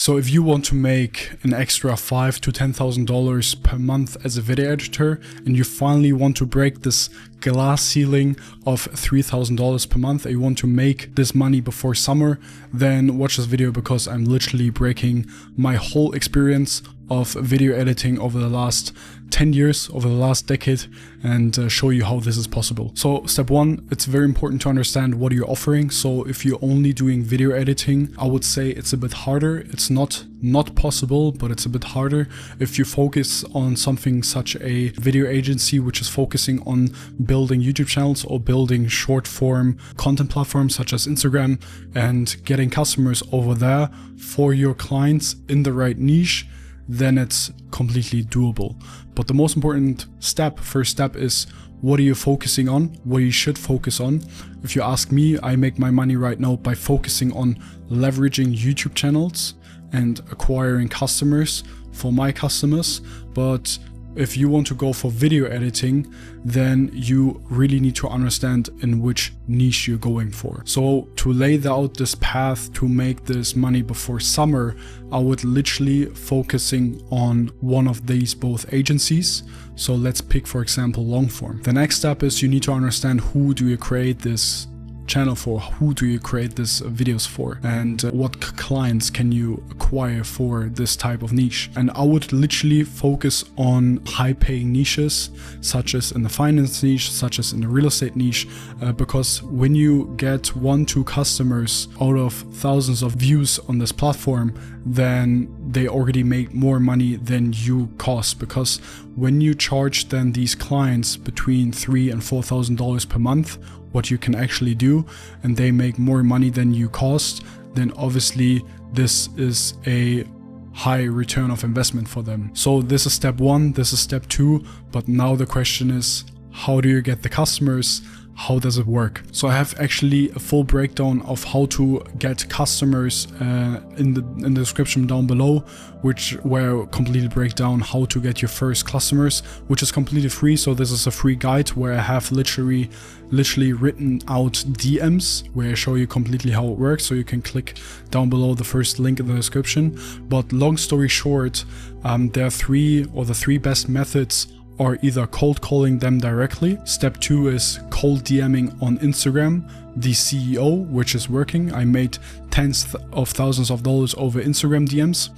So if you want to make an extra $5,000 to $10,000 per month as a video editor, and you finally want to break this glass ceiling of $3,000 per month, and you want to make this money before summer, then watch this video, because I'm literally breaking my whole experience of video editing over the last 10 years, over the last decade, and show you how this is possible. So step one, it's very important to understand what you're offering. So if you're only doing video editing, I would say it's a bit harder. It's not possible, but it's a bit harder. If you focus on something such a video agency, which is focusing on building YouTube channels or building short form content platforms such as Instagram, and getting customers over there for your clients in the right niche, then it's completely doable. But the most important step, first step, is what are you focusing on, what you should focus on. If you ask me, I make my money right now by focusing on leveraging YouTube channels and acquiring customers for my customers. But if you want to go for video editing, then you really need to understand in which niche you're going for. So to lay out this path to make this money before summer, I would literally focusing on one of these both agencies. So let's pick, for example, Longform. The next step is you need to understand who do you create this channel for, who do you create these videos for, and what clients can you acquire for this type of niche. And I would literally focus on high paying niches, such as in the finance niche, such as in the real estate niche, because when you get 1-2 customers out of thousands of views on this platform, then they already make more money than you cost. Because when you charge then these clients between $3,000 and $4,000 per month, what you can actually do, and they make more money than you cost, then obviously this is a high return of investment for them. So this is step one, this is step two, but now the question is, how do you get the customers? How does it work? So I have actually a full breakdown of how to get customers in the description down below, where I completely break down how to get your first customers, which is completely free. So this is a free guide where I have literally written out DMs where I show you completely how it works. So you can click down below the first link in the description. But long story short, there are the three best methods are either cold calling them directly. Step two is cold DMing on Instagram, the CEO, which is working. I made tens of thousands of dollars over Instagram DMs.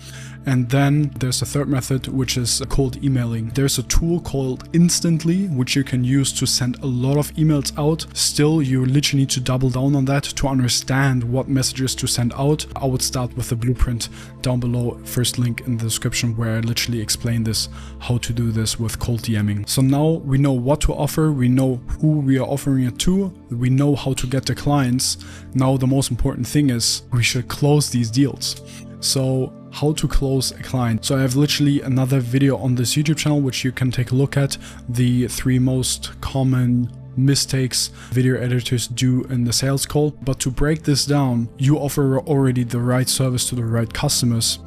And then there's a third method, which is cold emailing. There's a tool called Instantly, which you can use to send a lot of emails out. Still, you literally need to double down on that to understand what messages to send out. I would start with the blueprint down below, first link in the description, where I literally explain this, how to do this with cold DMing. So now we know what to offer, we know who we are offering it to, we know how to get the clients. Now the most important thing is we should close these deals. So how to close a client. So I have literally another video on this YouTube channel, which you can take a look at, the 3 most common mistakes video editors do in the sales call. But to break this down, you offer already the right service to the right customers.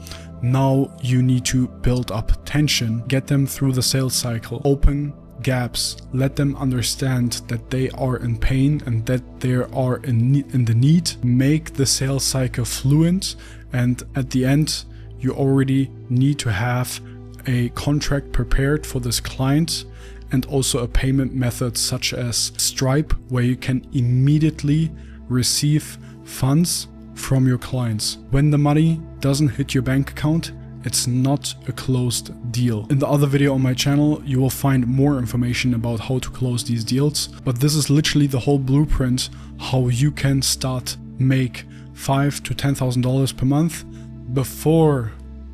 Now you need to build up tension, get them through the sales cycle, open gaps, let them understand that they are in pain and that they are in the need, make the sales cycle fluent, and at the end you already need to have a contract prepared for this client, and also a payment method such as Stripe, where you can immediately receive funds from your clients. When the money doesn't hit your bank account, it's not a closed deal. In the other video on my channel, you will find more information about how to close these deals, but this is literally the whole blueprint how you can start make $5,000 to $10,000 per month before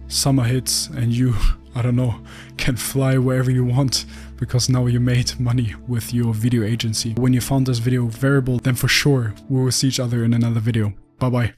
summer hits and you, I don't know, can fly wherever you want, because now you made money with your video agency. When you found this video valuable, then for sure we will see each other in another video. Bye bye.